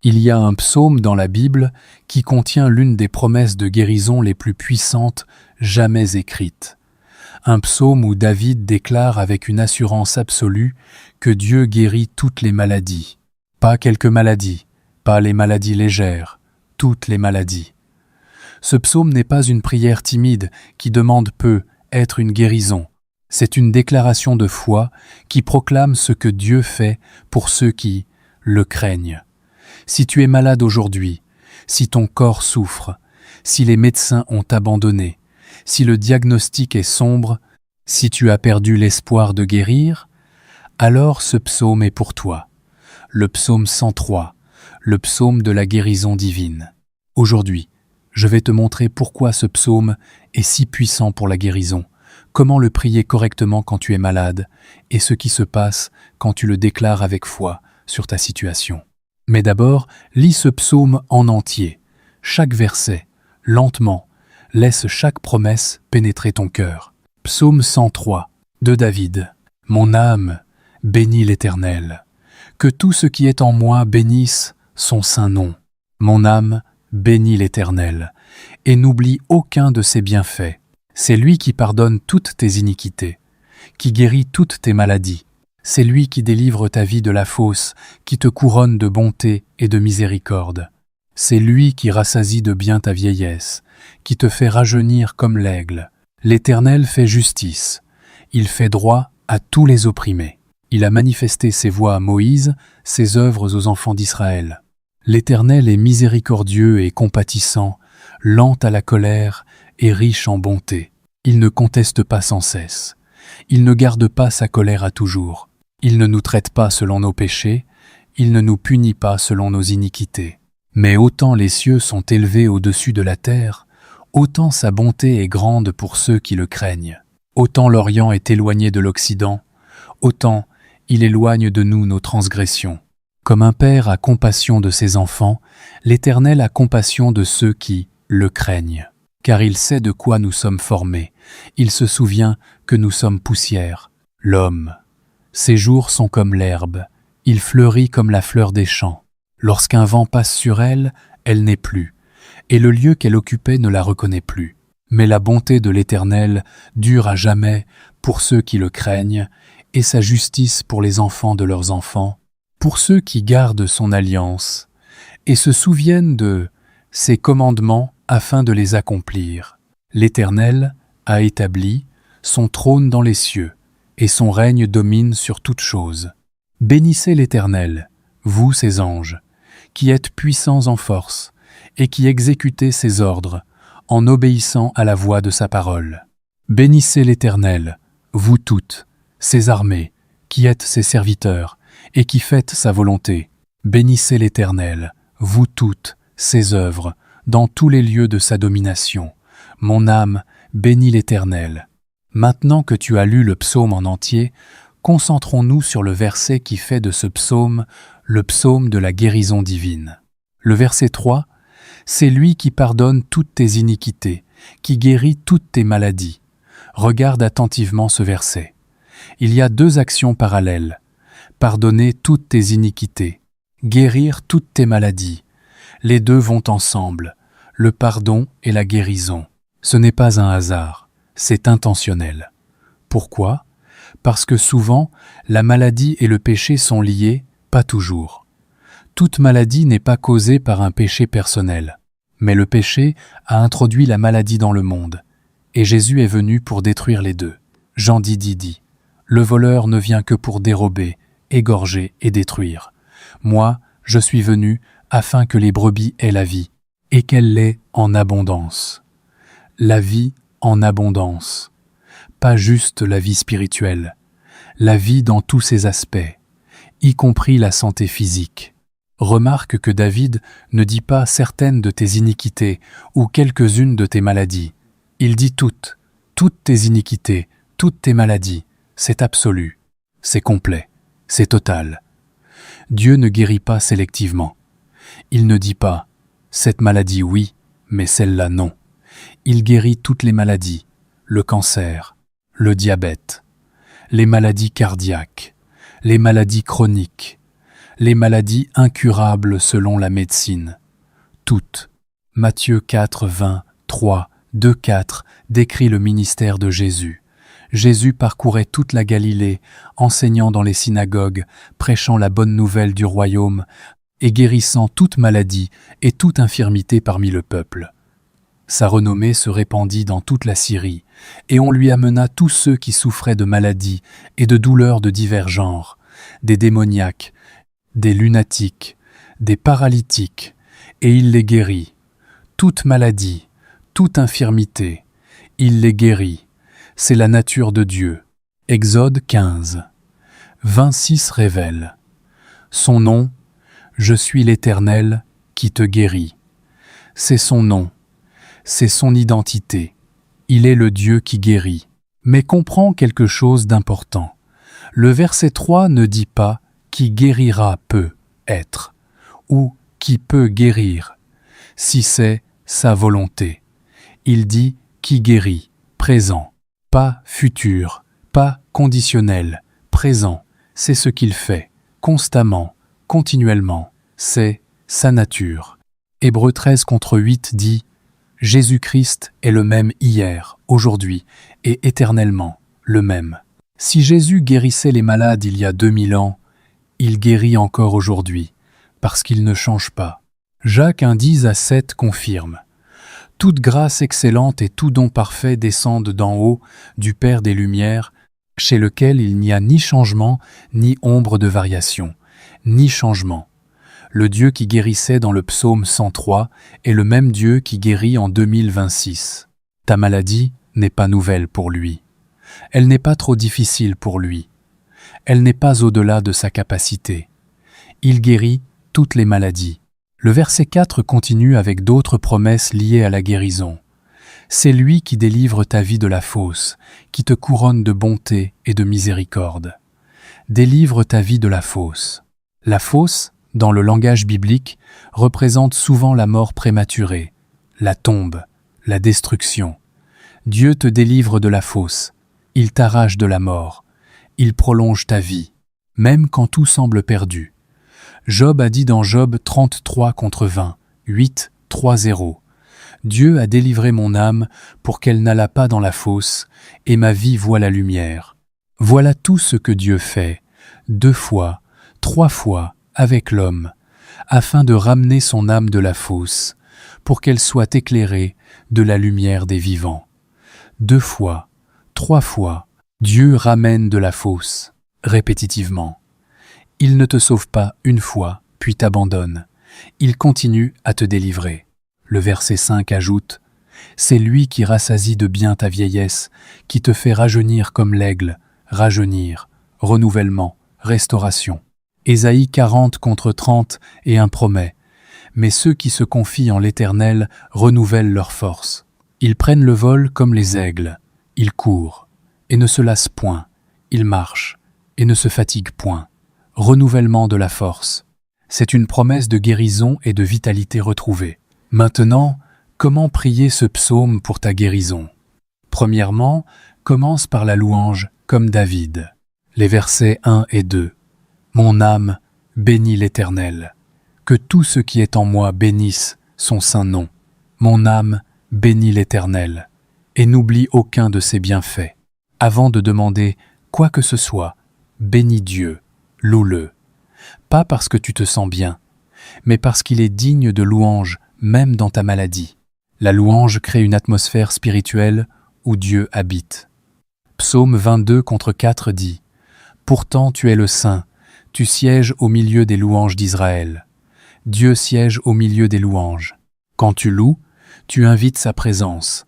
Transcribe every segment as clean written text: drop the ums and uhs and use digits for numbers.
Il y a un psaume dans la Bible qui contient l'une des promesses de guérison les plus puissantes jamais écrites. Un psaume où David déclare avec une assurance absolue que Dieu guérit toutes les maladies. Pas quelques maladies, pas les maladies légères, toutes les maladies. Ce psaume n'est pas une prière timide qui demande peu, être une guérison. C'est une déclaration de foi qui proclame ce que Dieu fait pour ceux qui le craignent. Si tu es malade aujourd'hui, si ton corps souffre, si les médecins ont abandonné, si le diagnostic est sombre, si tu as perdu l'espoir de guérir, alors ce psaume est pour toi. Le psaume 103, le psaume de la guérison divine. Aujourd'hui, je vais te montrer pourquoi ce psaume est si puissant pour la guérison, comment le prier correctement quand tu es malade et ce qui se passe quand tu le déclares avec foi sur ta situation. Mais d'abord, lis ce psaume en entier, chaque verset, lentement, laisse chaque promesse pénétrer ton cœur. Psaume 103, de David. Mon âme, bénis l'Éternel. Que tout ce qui est en moi bénisse son saint nom. Mon âme, bénis l'Éternel, et n'oublie aucun de ses bienfaits. C'est lui qui pardonne toutes tes iniquités, qui guérit toutes tes maladies. C'est lui qui délivre ta vie de la fosse, qui te couronne de bonté et de miséricorde. C'est lui qui rassasie de bien ta vieillesse, qui te fait rajeunir comme l'aigle. L'Éternel fait justice. Il fait droit à tous les opprimés. Il a manifesté ses voies à Moïse, ses œuvres aux enfants d'Israël. L'Éternel est miséricordieux et compatissant, lent à la colère et riche en bonté. Il ne conteste pas sans cesse. Il ne garde pas sa colère à toujours. Il ne nous traite pas selon nos péchés, il ne nous punit pas selon nos iniquités. Mais autant les cieux sont élevés au-dessus de la terre, autant sa bonté est grande pour ceux qui le craignent. Autant l'Orient est éloigné de l'Occident, autant il éloigne de nous nos transgressions. Comme un père a compassion de ses enfants, l'Éternel a compassion de ceux qui le craignent. Car il sait de quoi nous sommes formés, il se souvient que nous sommes poussière. L'homme, ses jours sont comme l'herbe, il fleurit comme la fleur des champs. Lorsqu'un vent passe sur elle, elle n'est plus, et le lieu qu'elle occupait ne la reconnaît plus. Mais la bonté de l'Éternel dure à jamais pour ceux qui le craignent, et sa justice pour les enfants de leurs enfants, pour ceux qui gardent son alliance, et se souviennent de ses commandements afin de les accomplir. L'Éternel a établi son trône dans les cieux, et son règne domine sur toutes choses. Bénissez l'Éternel, vous ses anges, qui êtes puissants en force, et qui exécutez ses ordres, en obéissant à la voix de sa parole. Bénissez l'Éternel, vous toutes, ses armées, qui êtes ses serviteurs, et qui faites sa volonté. Bénissez l'Éternel, vous toutes, ses œuvres, dans tous les lieux de sa domination. Mon âme, bénis l'Éternel. Maintenant que tu as lu le psaume en entier, concentrons-nous sur le verset qui fait de ce psaume le psaume de la guérison divine. Le verset 3, c'est lui qui pardonne toutes tes iniquités, qui guérit toutes tes maladies. Regarde attentivement ce verset. Il y a deux actions parallèles. Pardonner toutes tes iniquités, guérir toutes tes maladies. Les deux vont ensemble, le pardon et la guérison. Ce n'est pas un hasard, c'est intentionnel. Pourquoi ? Parce que souvent, la maladie et le péché sont liés, pas toujours. Toute maladie n'est pas causée par un péché personnel, mais le péché a introduit la maladie dans le monde, et Jésus est venu pour détruire les deux. Jean dit, le voleur ne vient que pour dérober, égorger et détruire. Moi, je suis venu afin que les brebis aient la vie, et qu'elle l'ait en abondance. La vie en abondance. Pas juste la vie spirituelle, la vie dans tous ses aspects, y compris la santé physique. Remarque que David ne dit pas certaines de tes iniquités ou quelques-unes de tes maladies. Il dit toutes tes iniquités, toutes tes maladies. C'est absolu, c'est complet, c'est total. Dieu ne guérit pas sélectivement. Il ne dit pas « cette maladie oui, mais celle-là non ». Il guérit toutes les maladies, le cancer, le diabète, les maladies cardiaques, les maladies chroniques, les maladies incurables selon la médecine. Toutes. Matthieu 4, 20, 3, 2, 4 décrit le ministère de Jésus. Jésus parcourait toute la Galilée, enseignant dans les synagogues, prêchant la bonne nouvelle du royaume et guérissant toute maladie et toute infirmité parmi le peuple. Sa renommée se répandit dans toute la Syrie, et on lui amena tous ceux qui souffraient de maladies et de douleurs de divers genres, des démoniaques, des lunatiques, des paralytiques, et il les guérit. Toute maladie, toute infirmité, il les guérit. C'est la nature de Dieu. Exode 15. 26 révèle. Son nom, je suis l'Éternel qui te guérit. C'est son nom, c'est son identité. Il est le Dieu qui guérit. Mais comprends quelque chose d'important. Le verset 3 ne dit pas « qui guérira peut être » ou « qui peut guérir » si c'est sa volonté. Il dit « qui guérit », présent. Pas futur, pas conditionnel, présent, c'est ce qu'il fait, constamment, continuellement, c'est sa nature. Hébreux 13 contre 8 dit « Jésus-Christ est le même hier, aujourd'hui et éternellement, le même. » Si Jésus guérissait les malades il y a 2000 ans, il guérit encore aujourd'hui, parce qu'il ne change pas. Jacques 1:10 à 7 confirme. Toute grâce excellente et tout don parfait descendent d'en haut, du Père des Lumières, chez lequel il n'y a ni changement, ni ombre de variation, ni changement. Le Dieu qui guérissait dans le psaume 103 est le même Dieu qui guérit en 2026. Ta maladie n'est pas nouvelle pour lui. Elle n'est pas trop difficile pour lui. Elle n'est pas au-delà de sa capacité. Il guérit toutes les maladies. Le verset 4 continue avec d'autres promesses liées à la guérison. C'est lui qui délivre ta vie de la fosse, qui te couronne de bonté et de miséricorde. Délivre ta vie de la fosse. La fosse, dans le langage biblique, représente souvent la mort prématurée, la tombe, la destruction. Dieu te délivre de la fosse, il t'arrache de la mort, il prolonge ta vie, même quand tout semble perdu. Job a dit dans Job 33 contre 20, 8, 3, 0. Dieu a délivré mon âme pour qu'elle n'allât pas dans la fosse, et ma vie voit la lumière. Voilà tout ce que Dieu fait, 2 fois, 3 fois, avec l'homme, afin de ramener son âme de la fosse, pour qu'elle soit éclairée de la lumière des vivants. 2 fois, 3 fois, Dieu ramène de la fosse, répétitivement. Il ne te sauve pas une fois, puis t'abandonne. Il continue à te délivrer. Le verset 5 ajoute « C'est lui qui rassasie de bien ta vieillesse, qui te fait rajeunir comme l'aigle, rajeunir, renouvellement, restauration. » Ésaïe 40 contre 30 et un promet « Mais ceux qui se confient en l'Éternel renouvellent leur force. Ils prennent le vol comme les aigles. Ils courent et ne se lassent point. Ils marchent et ne se fatiguent point. » Renouvellement de la force. C'est une promesse de guérison et de vitalité retrouvée. Maintenant, comment prier ce psaume pour ta guérison? Premièrement, commence par la louange comme David. Les versets 1 et 2. Mon âme bénit l'Éternel. Que tout ce qui est en moi bénisse son saint nom. Mon âme bénit l'Éternel et n'oublie aucun de ses bienfaits. Avant de demander quoi que ce soit, bénis Dieu. Loue-le, pas parce que tu te sens bien, mais parce qu'il est digne de louange même dans ta maladie. La louange crée une atmosphère spirituelle où Dieu habite. Psaume 22 contre 4 dit « Pourtant tu es le Saint, tu sièges au milieu des louanges d'Israël. Dieu siège au milieu des louanges. Quand tu loues, tu invites sa présence.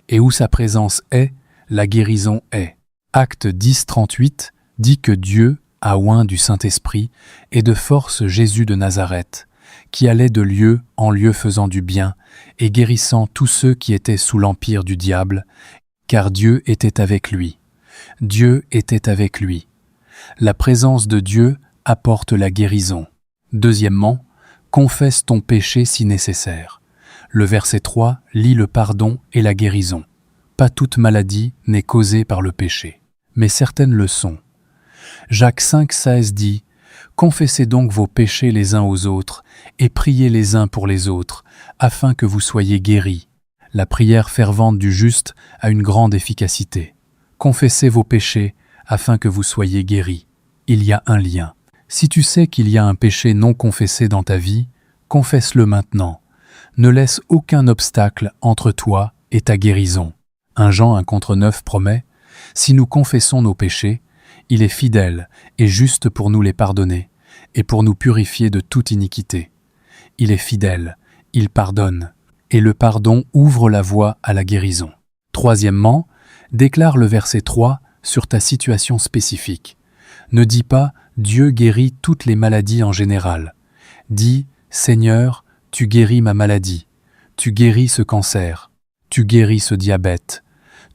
Et où sa présence est, la guérison est. » Acte 10, 38 dit que Dieu a oint du Saint-Esprit et de force Jésus de Nazareth, qui allait de lieu en lieu faisant du bien et guérissant tous ceux qui étaient sous l'empire du diable, car Dieu était avec lui. Dieu était avec lui. La présence de Dieu apporte la guérison. Deuxièmement, confesse ton péché si nécessaire. Le verset 3 lit le pardon et la guérison. Pas toute maladie n'est causée par le péché, mais certaines le sont. Jacques 5,16 dit « Confessez donc vos péchés les uns aux autres, et priez les uns pour les autres, afin que vous soyez guéris. La prière fervente du juste a une grande efficacité. Confessez vos péchés, afin que vous soyez guéris. Il y a un lien. Si tu sais qu'il y a un péché non confessé dans ta vie, confesse-le maintenant. Ne laisse aucun obstacle entre toi et ta guérison. 1 Jean 1:9 promet « Si nous confessons nos péchés, il est fidèle et juste pour nous les pardonner et pour nous purifier de toute iniquité. Il est fidèle, il pardonne, et le pardon ouvre la voie à la guérison. » Troisièmement, déclare le verset 3 sur ta situation spécifique. Ne dis pas « Dieu guérit toutes les maladies en général ». Dis « Seigneur, tu guéris ma maladie, tu guéris ce cancer, tu guéris ce diabète,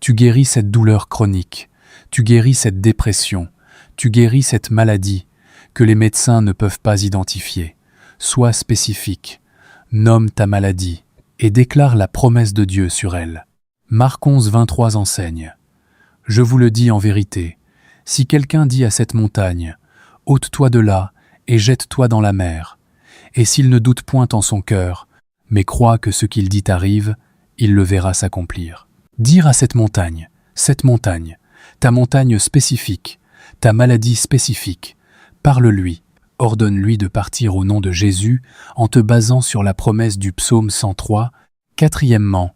tu guéris cette douleur chronique, tu guéris cette dépression, tu guéris cette maladie que les médecins ne peuvent pas identifier. Sois spécifique, nomme ta maladie et déclare la promesse de Dieu sur elle. Marc 11:23 enseigne « Je vous le dis en vérité, si quelqu'un dit à cette montagne « Ôte-toi de là et jette-toi dans la mer », et s'il ne doute point en son cœur, mais croit que ce qu'il dit arrive, il le verra s'accomplir. » Dire à cette montagne, ta montagne spécifique, ta maladie spécifique, parle-lui, ordonne-lui de partir au nom de Jésus en te basant sur la promesse du psaume 103. Quatrièmement,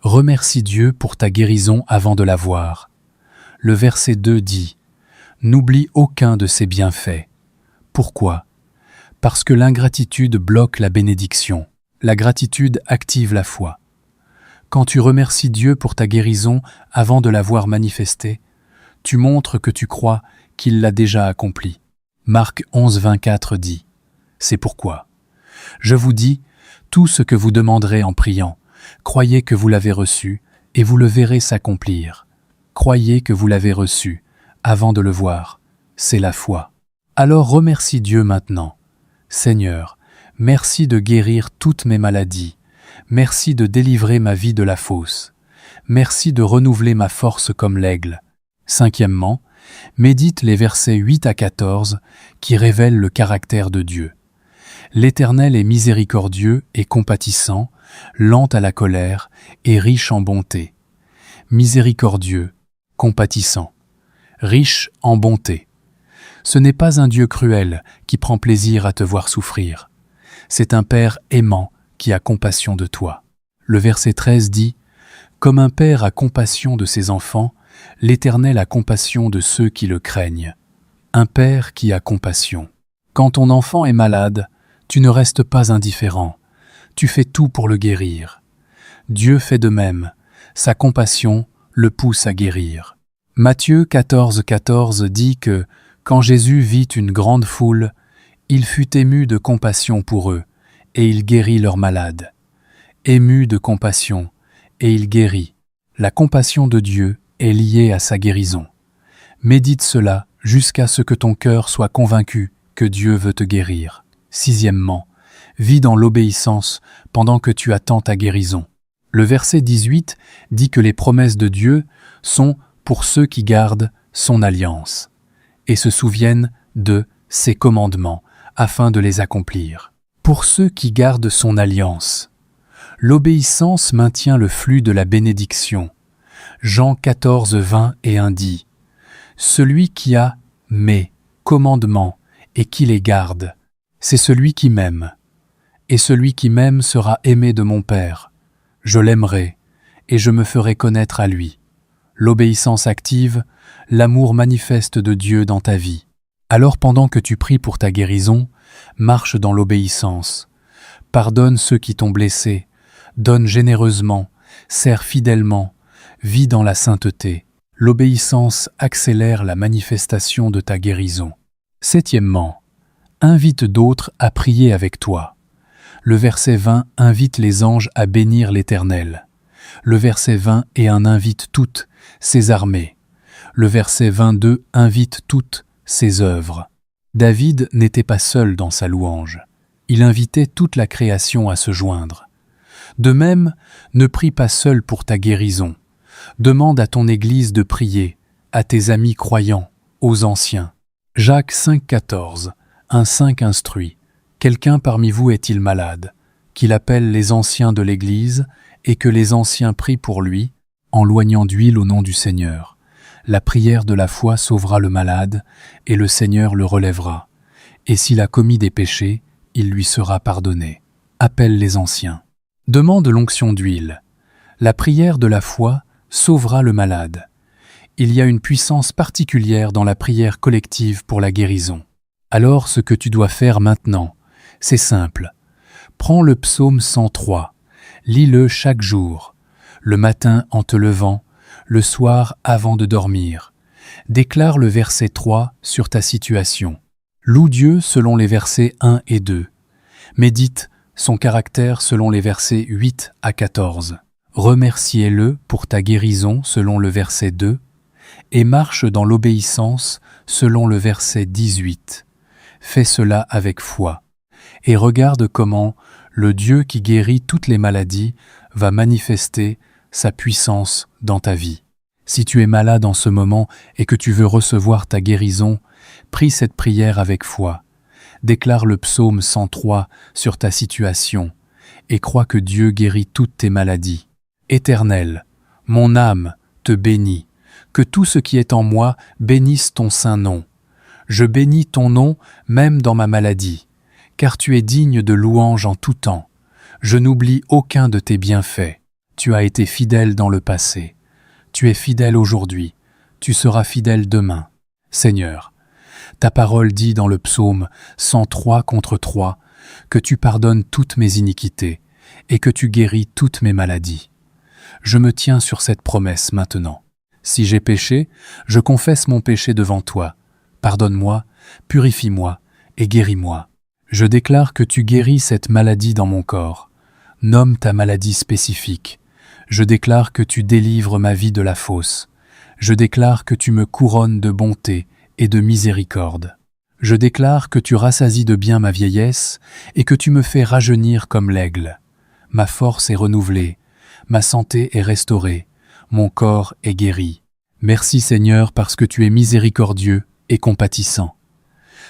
remercie Dieu pour ta guérison avant de la voir. Le verset 2 dit « N'oublie aucun de ses bienfaits. » Pourquoi ? Parce que l'ingratitude bloque la bénédiction. La gratitude active la foi. Quand tu remercies Dieu pour ta guérison avant de la voir manifestée, tu montres que tu crois qu'il l'a déjà accomplie. Marc 11:24 dit « C'est pourquoi. Je vous dis, tout ce que vous demanderez en priant, croyez que vous l'avez reçu et vous le verrez s'accomplir. Croyez que vous l'avez reçu avant de le voir. C'est la foi. Alors remercie Dieu maintenant. Seigneur, merci de guérir toutes mes maladies. Merci de délivrer ma vie de la fosse. Merci de renouveler ma force comme l'aigle. » Cinquièmement, médite les versets 8 à 14 qui révèlent le caractère de Dieu. L'Éternel est miséricordieux et compatissant, lent à la colère et riche en bonté. Miséricordieux, compatissant, riche en bonté. Ce n'est pas un Dieu cruel qui prend plaisir à te voir souffrir. C'est un Père aimant qui a compassion de toi. Le verset 13 dit « Comme un père a compassion de ses enfants, l'Éternel a compassion de ceux qui le craignent. » Un père qui a compassion. Quand ton enfant est malade, tu ne restes pas indifférent. Tu fais tout pour le guérir. Dieu fait de même. Sa compassion le pousse à guérir. Matthieu 14:14 dit que quand Jésus vit une grande foule, il fut ému de compassion pour eux, et il guérit leurs malades. Ému de compassion, et il guérit. La compassion de Dieu est liée à sa guérison. Médite cela jusqu'à ce que ton cœur soit convaincu que Dieu veut te guérir. Sixièmement, vis dans l'obéissance pendant que tu attends ta guérison. Le verset 18 dit que les promesses de Dieu sont pour ceux qui gardent son alliance et se souviennent de ses commandements afin de les accomplir. Pour ceux qui gardent son alliance, l'obéissance maintient le flux de la bénédiction. Jean 14:20 dit « Celui qui a mes commandements et qui les garde, c'est celui qui m'aime. Et celui qui m'aime sera aimé de mon Père. Je l'aimerai et je me ferai connaître à lui. » L'obéissance active l'amour manifeste de Dieu dans ta vie. Alors pendant que tu pries pour ta guérison, marche dans l'obéissance. Pardonne ceux qui t'ont blessé, donne généreusement, sers fidèlement, vis dans la sainteté. L'obéissance accélère la manifestation de ta guérison. Septièmement, invite d'autres à prier avec toi. Le verset 20 invite les anges à bénir l'Éternel. Le verset 21 invite toutes ses armées. Le verset 22 invite toutes ses œuvres. David n'était pas seul dans sa louange. Il invitait toute la création à se joindre. De même, ne prie pas seul pour ta guérison. Demande à ton Église de prier, à tes amis croyants, aux anciens. Jacques 5,14 Un 5 instruit. Quelqu'un parmi vous est-il malade? Qu'il appelle les anciens de l'Église et que les anciens prient pour lui, en loignant d'huile au nom du Seigneur. La prière de la foi sauvera le malade, et le Seigneur le relèvera. Et s'il a commis des péchés, il lui sera pardonné. Appelle les anciens. Demande l'onction d'huile. La prière de la foi sauvera le malade. Il y a une puissance particulière dans la prière collective pour la guérison. Alors ce que tu dois faire maintenant, c'est simple. Prends le psaume 103, lis-le chaque jour, le matin en te levant, le soir avant de dormir. Déclare le verset 3 sur ta situation. Loue Dieu selon les versets 1 et 2. Médite son caractère selon les versets 8 à 14. Remerciez-le pour ta guérison selon le verset 2 et marche dans l'obéissance selon le verset 18. Fais cela avec foi et regarde comment le Dieu qui guérit toutes les maladies va manifester sa puissance dans ta vie. Si tu es malade en ce moment et que tu veux recevoir ta guérison, prie cette prière avec foi. Déclare le psaume 103 sur ta situation et crois que Dieu guérit toutes tes maladies. Éternel, mon âme te bénit, que tout ce qui est en moi bénisse ton saint nom. Je bénis ton nom même dans ma maladie, car tu es digne de louange en tout temps. Je n'oublie aucun de tes bienfaits. Tu as été fidèle dans le passé. Tu es fidèle aujourd'hui. Tu seras fidèle demain. Seigneur, ta parole dit dans le psaume 103 contre 3 que tu pardonnes toutes mes iniquités et que tu guéris toutes mes maladies. Je me tiens sur cette promesse maintenant. Si j'ai péché, je confesse mon péché devant toi. Pardonne-moi, purifie-moi et guéris-moi. Je déclare que tu guéris cette maladie dans mon corps. Nomme ta maladie spécifique. Je déclare que tu délivres ma vie de la fausse. Je déclare que tu me couronnes de bonté et de miséricorde. Je déclare que tu rassasies de bien ma vieillesse et que tu me fais rajeunir comme l'aigle. Ma force est renouvelée, ma santé est restaurée, mon corps est guéri. Merci Seigneur parce que tu es miséricordieux et compatissant.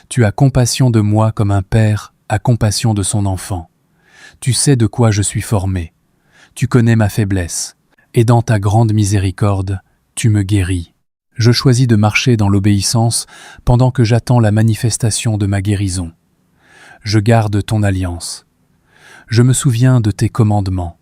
Tu as compassion de moi comme un père a compassion de son enfant. Tu sais de quoi je suis formé. Tu connais ma faiblesse, et dans ta grande miséricorde, tu me guéris. Je choisis de marcher dans l'obéissance pendant que j'attends la manifestation de ma guérison. Je garde ton alliance. Je me souviens de tes commandements.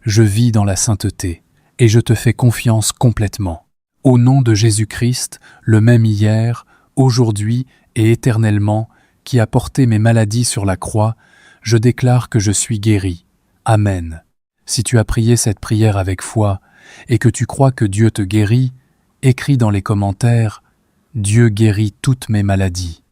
Je vis dans la sainteté, et je te fais confiance complètement. Au nom de Jésus-Christ, le même hier, aujourd'hui et éternellement, qui a porté mes maladies sur la croix, je déclare que je suis guéri. Amen. Si tu as prié cette prière avec foi et que tu crois que Dieu te guérit, écris dans les commentaires « Dieu guérit toutes mes maladies ».